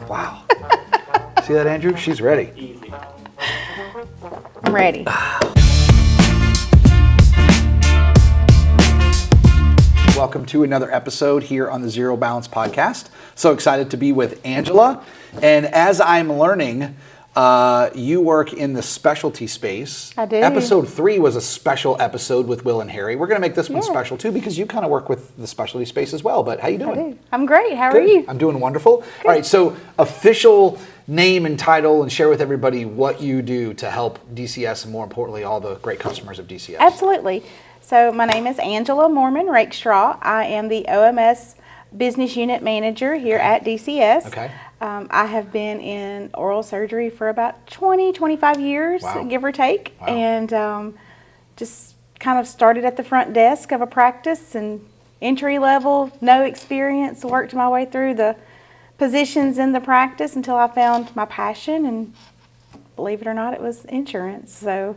Wow. See that, Andrew? She's ready. Easy. I'm ready. Welcome to another episode here on the ZeroBalance Podcast. So excited to be with Angela. And as I'm learning, you work in the specialty space. I do. Episode 3 was a special episode with Will and Harry. We're going to make this one special too because you kind of work with the specialty space as well. But how you doing? I do. I'm great. How Good. are you? I'm doing wonderful. Good. All right, so official name and title, and share with everybody what you do to help DCS and more importantly, all the great customers of DCS. Absolutely. So my name is Angela Moorman-Rakestraw. I am the OMS Business Unit Manager here at DCS. Okay. I have been in oral surgery for about 25 years, Wow. give or take. Wow. And just kind of started at the front desk of a practice and entry level, no experience, worked my way through the positions in the practice until I found my passion, and believe it or not, it was insurance. So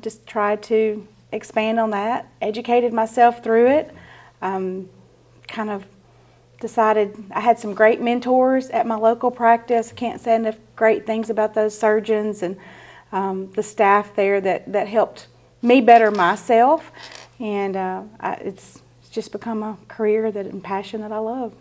just tried to expand on that, educated myself through it, kind of decided I had some great mentors at my local practice. Can't say enough great things about those surgeons and the staff there that helped me better myself. And it's just become a career and passion that I love.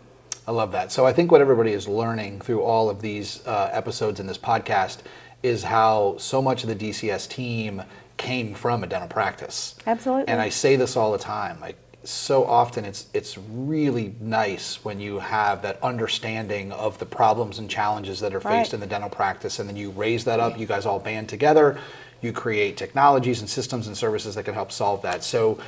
I love that. So I think what everybody is learning through all of these episodes in this podcast is how so much of the DCS team came from a dental practice. Absolutely. And I say this all the time. Like, so often it's really nice when you have that understanding of the problems and challenges that are faced in the dental practice, and then you raise that up, you guys all band together, you create technologies and systems and services that can help solve that. So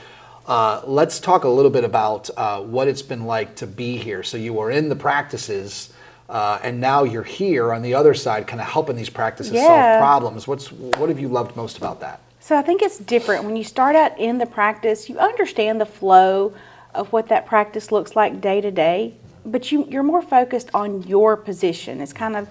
let's talk a little bit about what it's been like to be here. So you were in the practices and now you're here on the other side kind of helping these practices solve problems. What have you loved most about that? So I think it's different. When you start out in the practice, you understand the flow of what that practice looks like day to day, but you're more focused on your position. It's kind of,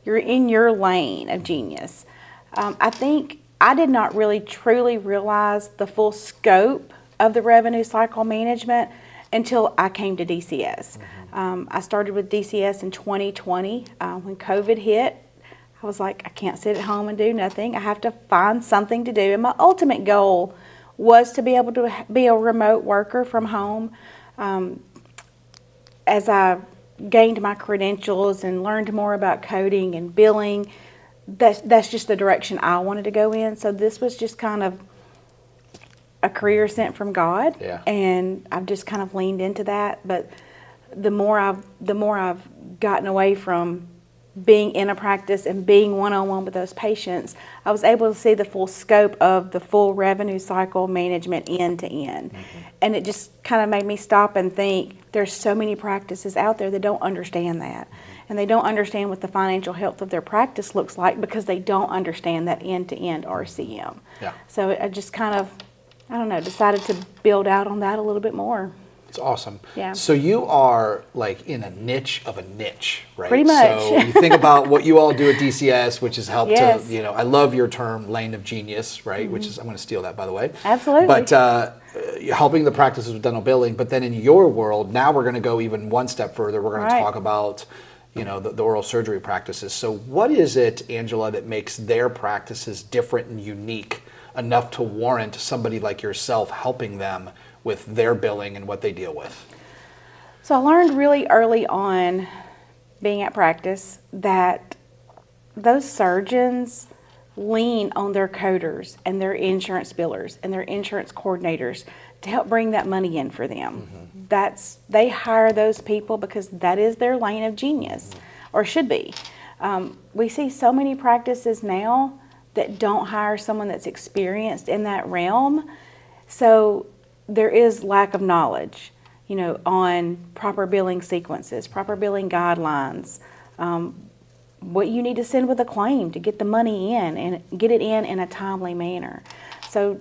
you're in your lane of genius. I think I did not really truly realize the full scope of the revenue cycle management until I came to DCS. I started with DCS in 2020 when COVID hit. I was like, I can't sit at home and do nothing. I have to find something to do. And my ultimate goal was to be able to be a remote worker from home. As I gained my credentials and learned more about coding and billing, that's just the direction I wanted to go in. So this was just kind of a career sent from God. Yeah. And I've just kind of leaned into that. But the more I've gotten away from being in a practice and being one-on-one with those patients, I was able to see the full scope of the full revenue cycle management end to end. And it just kind of made me stop and think, there's so many practices out there that don't understand that. And they don't understand what the financial health of their practice looks like because they don't understand that end-to-end RCM. Yeah. So I just kind of, decided to build out on that a little bit more. It's awesome. Yeah. So you are like in a niche of a niche, right? Pretty much. So you think about what you all do at DCS, which has helped Yes. to, I love your term, lane of genius, right? Which is, I'm going to steal that, by the way. Absolutely. But helping the practices with dental billing, but then in your world, now we're going to go even one step further. We're going to talk about, the oral surgery practices. So what is it, Angela, that makes their practices different and unique enough to warrant somebody like yourself helping them with their billing and what they deal with? So I learned really early on, being at practice, that those surgeons lean on their coders and their insurance billers and their insurance coordinators to help bring that money in for them. They hire those people because that is their lane of genius, or should be. We see so many practices now that don't hire someone that's experienced in that realm. So there is lack of knowledge, on proper billing sequences, proper billing guidelines, what you need to send with a claim to get the money in and get it in a timely manner. So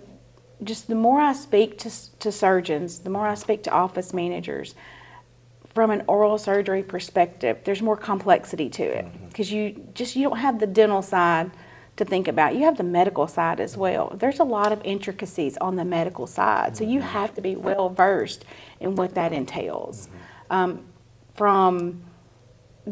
just the more I speak to surgeons, the more I speak to office managers, from an oral surgery perspective, there's more complexity to it because you don't have the dental side to think about. You have the medical side as well. There's a lot of intricacies on the medical side, so you have to be well versed in what that entails. From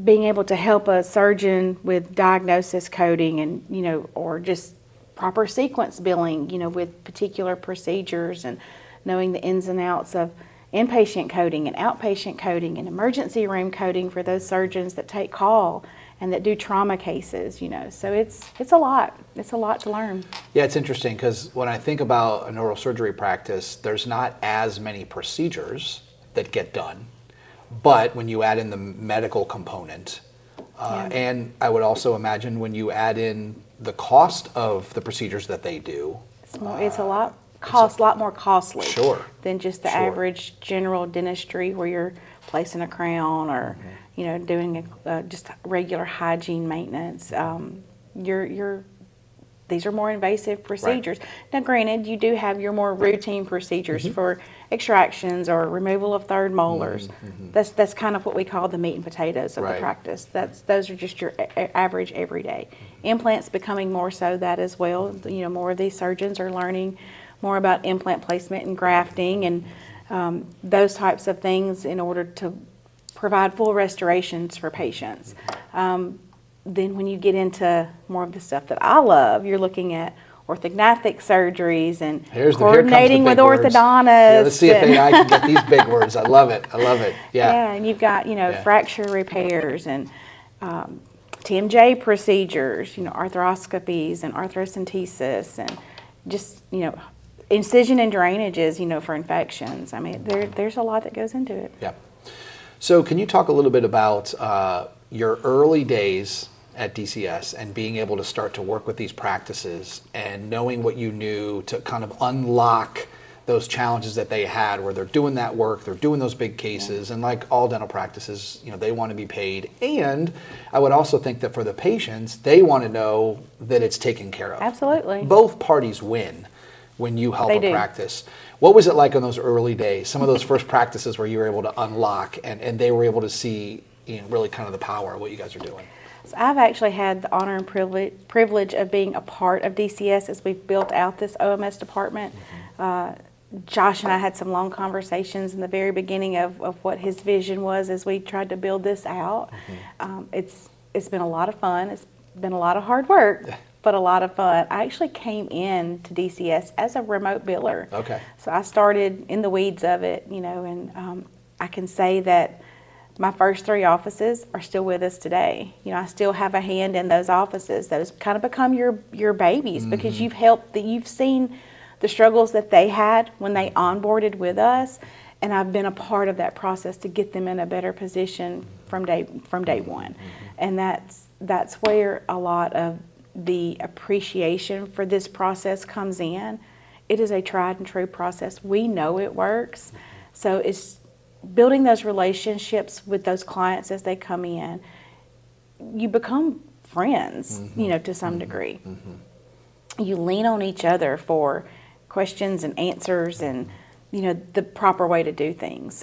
being able to help a surgeon with diagnosis coding and, or just proper sequence billing, with particular procedures and knowing the ins and outs of inpatient coding and outpatient coding and emergency room coding for those surgeons that take call and that do trauma cases, So it's a lot. It's a lot to learn. Yeah, it's interesting because when I think about a neurosurgery practice, there's not as many procedures that get done. But when you add in the medical component, and I would also imagine when you add in the cost of the procedures that they do, it's a lot more costly Sure. than just the Sure. average general dentistry where you're placing a crown or doing just regular hygiene maintenance. These are more invasive procedures. Right. Now, granted, you do have your more routine procedures for extractions or removal of third molars. That's kind of what we call the meat and potatoes of the practice. Those are just your average everyday. Implants becoming more so that as well. More of these surgeons are learning more about implant placement and grafting and those types of things in order to provide full restorations for patients. Then when you get into more of the stuff that I love, you're looking at orthognathic surgeries and coordinating with orthodontists. Yeah, let's see if I can get these big words. I love it. Yeah. Yeah, and you've got, fracture repairs and TMJ procedures, arthroscopies and arthrocentesis and just, incision and drainages, for infections. I mean, there's a lot that goes into it. Yeah. So can you talk a little bit about your early days at DCS and being able to start to work with these practices and knowing what you knew to kind of unlock those challenges that they had where they're doing that work, they're doing those big cases, and like all dental practices, they want to be paid. And I would also think that for the patients, they want to know that it's taken care of. Absolutely. Both parties win when you help They a do. practice. What was it like in those early days, some of those first practices where you were able to unlock and they were able to see really kind of the power of what you guys are doing? So I've actually had the honor and privilege of being a part of DCS as we've built out this OMS department. Josh and I had some long conversations in the very beginning of what his vision was as we tried to build this out. It's been a lot of fun. It's been a lot of hard work, but a lot of fun. I actually came in to DCS as a remote biller. Okay. So I started in the weeds of it, and I can say that my first 3 offices are still with us today. I still have a hand in those offices. Those kind of become your babies because you've seen the struggles that they had when they onboarded with us, and I've been a part of that process to get them in a better position from day one. And that's where a lot of the appreciation for this process comes in. It is a tried and true process. We know it works. So it's building those relationships with those clients as they come in. You become friends, to some degree. You lean on each other for questions and answers and, the proper way to do things.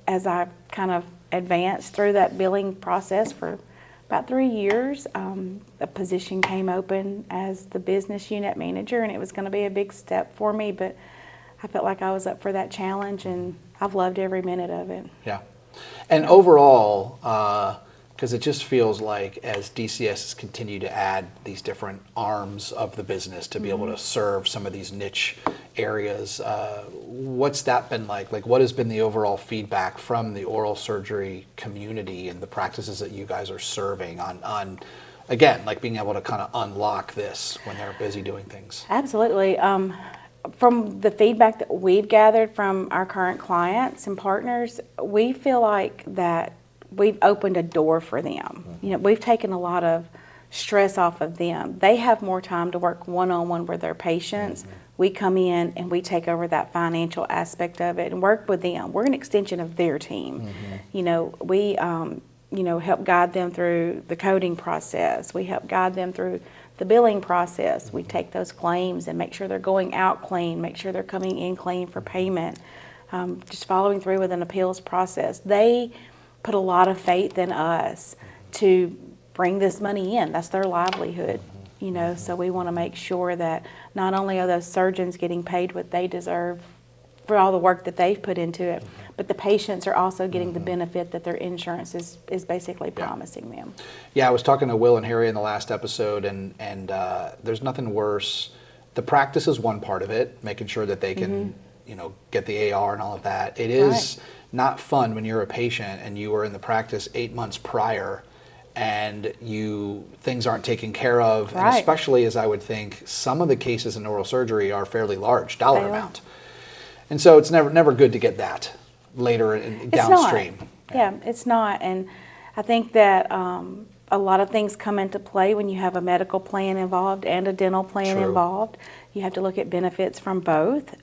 As I kind of advanced through that billing process for about 3 years, a position came open as the business unit manager, and it was going to be a big step for me, but I felt like I was up for that challenge, and I've loved every minute of it. Yeah. And overall, because it just feels like as DCS has continued to add these different arms of the business to be able to serve some of these niche areas, what's that been like? Like, what has been the overall feedback from the oral surgery community and the practices that you guys are serving on again, like being able to kind of unlock this when they're busy doing things? Absolutely. From the feedback that we've gathered from our current clients and partners, we feel like that we've opened a door for them. We've taken a lot of stress off of them. They have more time to work one-on-one with their patients. We come in and we take over that financial aspect of it and work with them. We're an extension of their team. We help guide them through the coding process. We help guide them through the billing process. We take those claims and make sure they're going out clean, make sure they're coming in clean for payment, just following through with an appeals process. They put a lot of faith in us to bring this money in. That's their livelihood, so we want to make sure that not only are those surgeons getting paid what they deserve for all the work that they've put into it. But the patients are also getting the benefit that their insurance is basically promising them. Yeah, I was talking to Will and Harry in the last episode, and there's nothing worse. The practice is one part of it, making sure that they can, get the AR and all of that. It is not fun when you're a patient and you were in the practice 8 months prior and things aren't taken care of, and especially, as I would think, some of the cases in oral surgery are fairly large dollar amount. And so it's never good to get that later downstream. Yeah, it's not. And I think that a lot of things come into play when you have a medical plan involved and a dental plan involved. You have to look at benefits from both,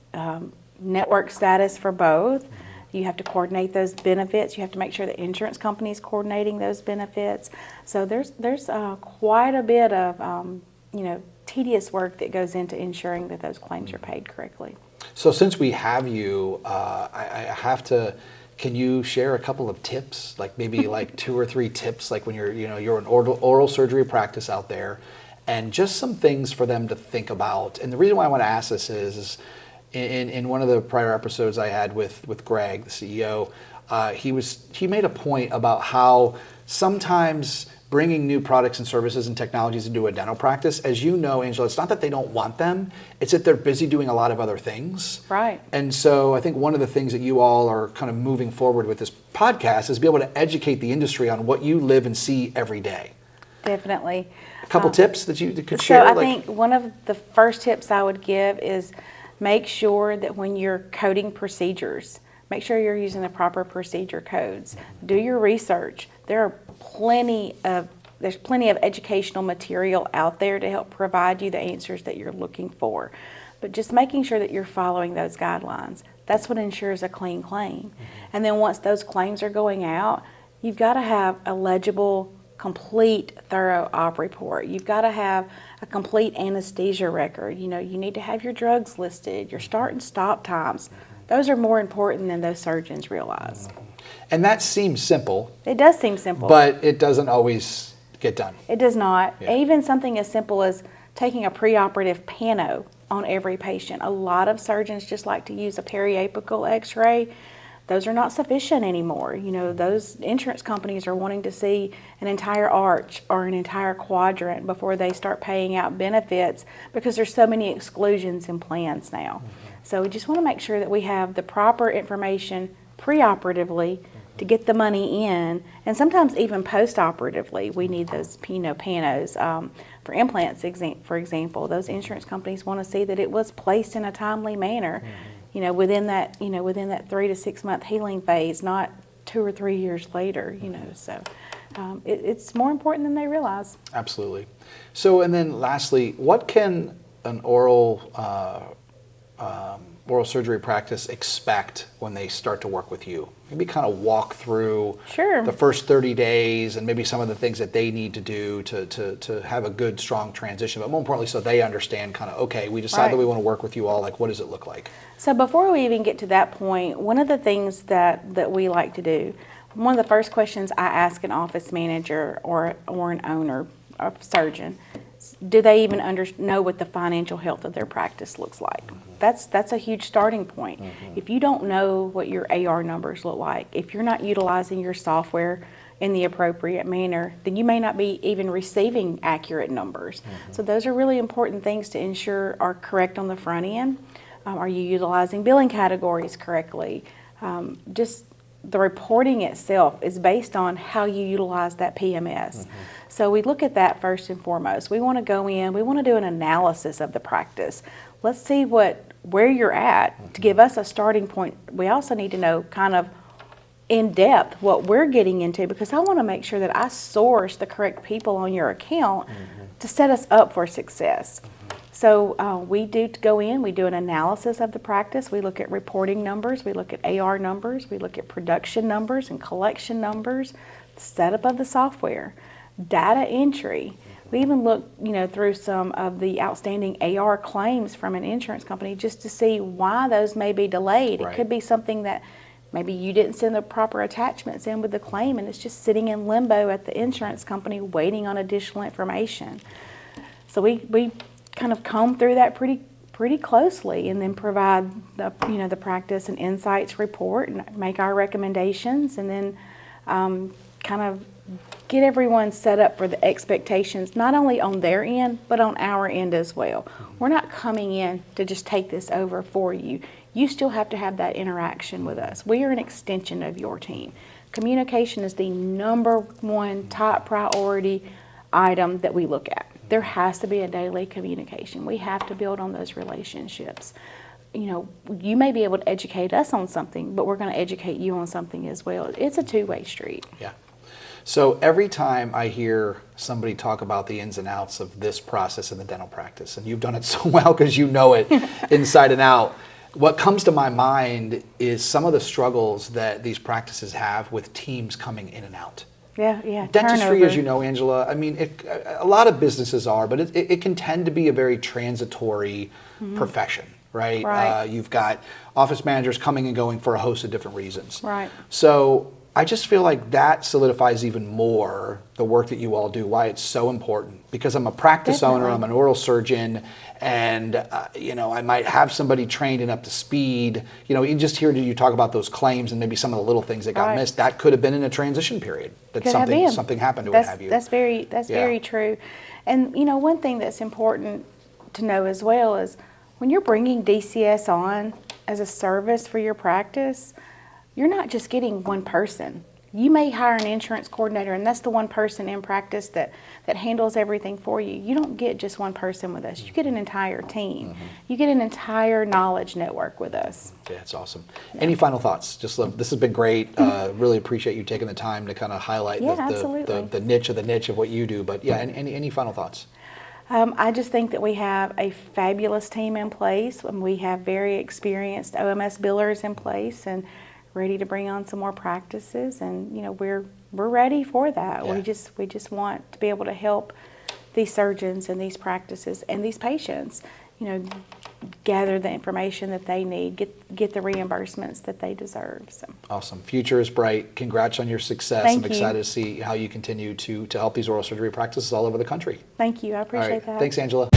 network status for both. You have to coordinate those benefits. You have to make sure the insurance company is coordinating those benefits. So there's quite a bit of tedious work that goes into ensuring that those claims are paid correctly. So since we have you, I have to. Can you share a couple of tips, like maybe like 2 or 3 tips, like when you're an oral surgery practice out there, and just some things for them to think about. And the reason why I want to ask this is in one of the prior episodes I had with Greg, the CEO, he made a point about how sometimes bringing new products and services and technologies into a dental practice, as you know, Angela, it's not that they don't want them, it's that they're busy doing a lot of other things. Right. And so I think one of the things that you all are kind of moving forward with this podcast is be able to educate the industry on what you live and see every day. Definitely. A couple tips that you could share? So I think one of the first tips I would give is make sure that when you're coding procedures, make sure you're using the proper procedure codes. Do your research. There's plenty of educational material out there to help provide you the answers that you're looking for. But just making sure that you're following those guidelines, that's what ensures a clean claim. And then once those claims are going out, you've got to have a legible, complete, thorough op report. You've got to have a complete anesthesia record. You need to have your drugs listed, your start and stop times. Those are more important than those surgeons realize. And that seems simple. It does seem simple. But it doesn't always get done. It does not. Yeah. Even something as simple as taking a preoperative pano on every patient. A lot of surgeons just like to use a periapical x-ray. Those are not sufficient anymore. Those insurance companies are wanting to see an entire arch or an entire quadrant before they start paying out benefits because there's so many exclusions in plans now. So we just want to make sure that we have the proper information preoperatively to get the money in, and sometimes even post-operatively we need those panos. For implants, for example, those insurance companies want to see that it was placed in a timely manner. Within that 3 to 6 month healing phase, not 2 or 3 years later. So it's more important than they realize. Absolutely. So, and then lastly, what can an oral surgery practice expect when they start to work with you? Maybe kind of walk through the first 30 days and maybe some of the things that they need to do to have a good, strong transition, but more importantly, so they understand kind of, okay, we decide that we want to work with you all, like what does it look like? So before we even get to that point, one of the things that we like to do, one of the first questions I ask an office manager or an owner, a surgeon, do they even know what the financial health of their practice looks like? That's a huge starting point. If you don't know what your AR numbers look like, if you're not utilizing your software in the appropriate manner, then you may not be even receiving accurate numbers. So those are really important things to ensure are correct on the front end. Are you utilizing billing categories correctly? Just the reporting itself is based on how you utilize that PMS. So we look at that first and foremost. We want to go in, we want to do an analysis of the practice. Let's see where you're at to give us a starting point. We also need to know kind of in depth what we're getting into, because I want to make sure that I source the correct people on your account to set us up for success. So we do go in, we do an analysis of the practice. We look at reporting numbers, we look at AR numbers, we look at production numbers and collection numbers, setup of the software, data entry. We even look, through some of the outstanding AR claims from an insurance company just to see why those may be delayed. It could be something that maybe you didn't send the proper attachments in with the claim and it's just sitting in limbo at the insurance company waiting on additional information. So we kind of comb through that pretty pretty closely, and then provide the practice and insights report and make our recommendations, and then kind of get everyone set up for the expectations, not only on their end, but on our end as well. We're not coming in to just take this over for you. You still have to have that interaction with us. We are an extension of your team. Communication is the number one top priority item that we look at. There has to be a daily communication. We have to build on those relationships. You may be able to educate us on something, but we're going to educate you on something as well. It's a two-way street. Yeah. So every time I hear somebody talk about the ins and outs of this process in the dental practice, and you've done it so well because you know it inside and out, what comes to my mind is some of the struggles that these practices have with teams coming in and out. Yeah. Dentistry, turnover. as you know, Angela, I mean, a lot of businesses are, but it can tend to be a very transitory profession, right? Right. You've got office managers coming and going for a host of different reasons. Right. So I just feel like that solidifies even more the work that you all do, why it's so important. Because I'm a practice owner, I'm an oral surgeon, and I might have somebody trained and up to speed. You just hear you talk about those claims and maybe some of the little things that got Right. missed. That could have been in a transition period. That Could have been. something happened to That's, what have you. That's very Yeah. true. And one thing that's important to know as well is when you're bringing DCS on as a service for your practice, you're not just getting one person. You may hire an insurance coordinator, and that's the one person in practice that handles everything for you. You don't get just one person with us. You get an entire team. You get an entire knowledge network with us. Yeah, it's awesome. Any final thoughts? This has been great. Really appreciate you taking the time to kind of highlight the niche of what you do. But yeah, any final thoughts? I just think that we have a fabulous team in place, and we have very experienced OMS billers in place, and ready to bring on some more practices, and we're ready for that. Yeah. We just want to be able to help these surgeons and these practices and these patients, gather the information that they need, get the reimbursements that they deserve. So. Awesome. Future is bright. Congrats on your success. Thank I'm you. excited to see how you continue to help these oral surgery practices all over the country. Thank you. I All appreciate right. that. Thanks, Angela.